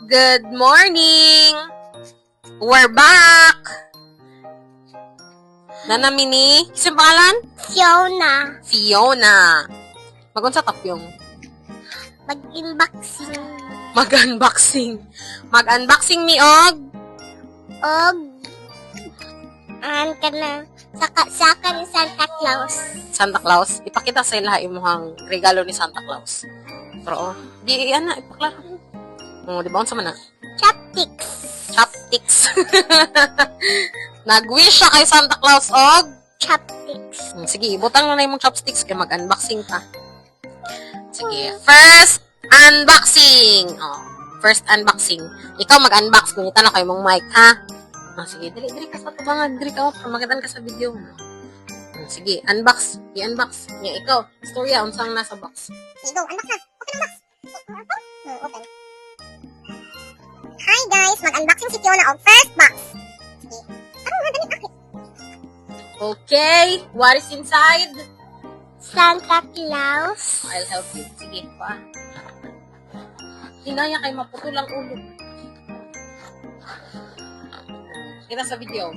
Good morning! We're back! Nanamini? Kisang pangalan? Fiona. Magunsa tapyong? Mag-unboxing. Mag-unboxing mi og? Saka ni Santa Claus. Santa Claus? Ipakita sa ilaha imuhang regalo ni Santa Claus. Pero, di yan na, ipaklaro. Di ba? Unsa man na? Chopsticks. Nag-wish siya kay Santa Claus og? Chopsticks. Sige, ibutang na yung chopsticks kaya mag-unboxing pa. Sige, first unboxing. First unboxing. Ikaw mag-unbox. Gunita na kayo mong mic, ha? Sige, dali ka sa tubangan. Dali ka, magitan ka sa video. Sige, unbox. I-unbox. Ikaw, storya, unsang nasa box. Go, unbox na. Open. Hi guys, mag-unboxing si Fiona og first box. Okay, what is inside? Santa Claus. I'll help you. Sige, pa. Hinaya kay maputulang ulo. Kita sa video.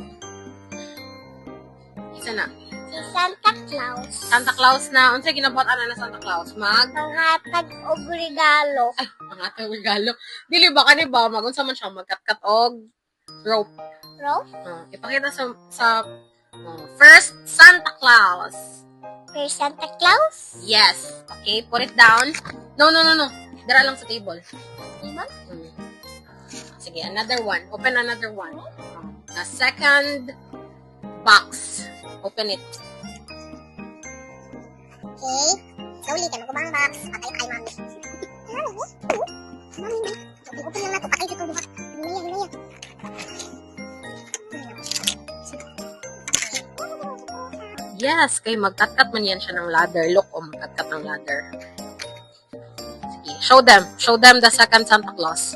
Isa na. Si Santa Claus. Santa Claus na. Unsa ginabuhat ana na Santa Claus? Panghatag og regalo. Ay, pangatang regalo. Dili ba kani ba magunsa man siya magkat-kat og rope. Ipakita sa first Santa Claus. First Santa Claus? Yes. Okay, put it down. No. Dara lang sa table. Table? Sige, another one. Open another one. The second box. Open it. Okay. Slowly ka magubang box. Patay kay mami. Mami. Open lang nato. Patay dito buhat. Hinaya. Yes, kay magkat-kat man yan siya ng ladder. Look, magkat-kat ng ladder. Sige, show them the second Santa Claus.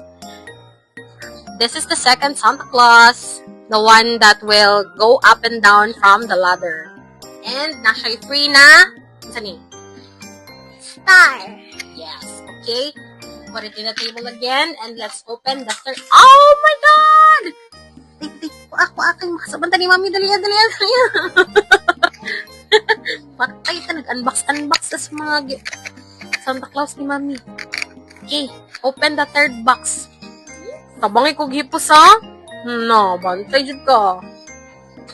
This is the second Santa Claus. The one that will go up and down from the ladder. And, nasa free na, saan ni? Star. Yes, okay. Put it in the table again, and let's open the third. Oh my God! Ako, yung makasabanta ni Mami. Dali. Patay ka, nag-unbox sa mga Santa Claus ni Mami. Okay, open the third box. Tabangay ko gipos, ha? No, bantay dyan ka.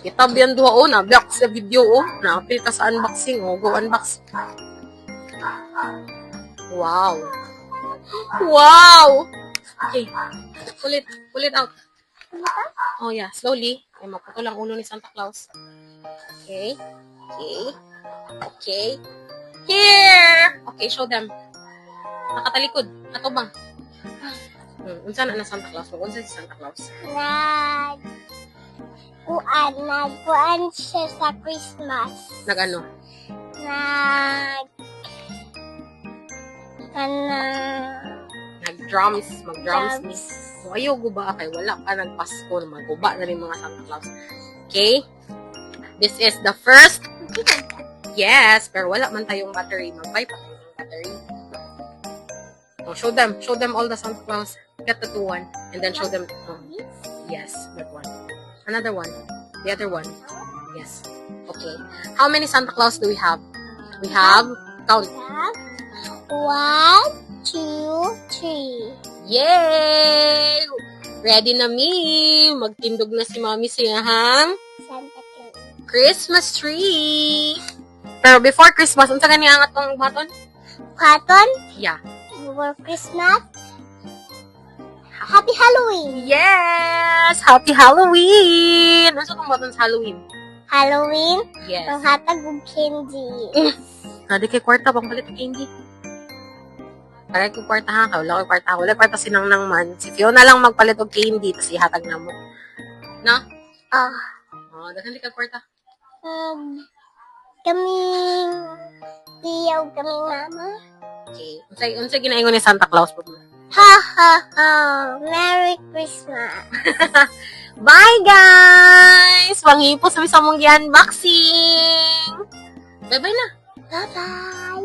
Kita biyan duha, nabiyak sa video, napil ka sa unboxing, go unbox. Wow. Okay, pull it out. Oh yeah, slowly. Ay, maputo lang ulo ni Santa Claus. Okay. Here! Okay, show them. Nakatalikod. Atubang. Unsa na Santa Claus? Unsa si Santa Claus? Nagkuan siya sa Christmas. Nag-ano? Mag-drums ni. Ayaw guba kay wala ka nagpasko na maguba na rin mga Santa Claus. Okay? This is the first. Yes, pero wala man tayong battery. Mag-buy pa tayong battery. Show them all the Santa Claus. Get the one and then show them. Yes, that one. Another one. The other one. Yes. Okay. How many Santa Claus do we have? We have, count. 1, 2, 3. Yay! Ready na mi. Magtindog na si Mami siyahang Santa Claus. Christmas tree. Pero before Christmas, unsa gani ang atong baton? Cotton? Yeah. Before Christmas? Happy Halloween! Yes! Happy Halloween! Ano itong baton sa Halloween? Halloween? Yes. Panghatag og candy. Nadi kay kwarta, bang palit candy. Paray ko kwarta ha, wala ko kwarta. Wala kwarta sinang man. Si Fiona lang magpalit og candy, tapos ihatag na mo. Na? Dagan di ka kwarta. Kaming tiyaw, kaming mama. Okay. Unsay ginaingon ni Santa Claus po? Ha! Merry Christmas! Bye, guys! Panghipo sa mong unboxing! Bye-bye na! Bye-bye!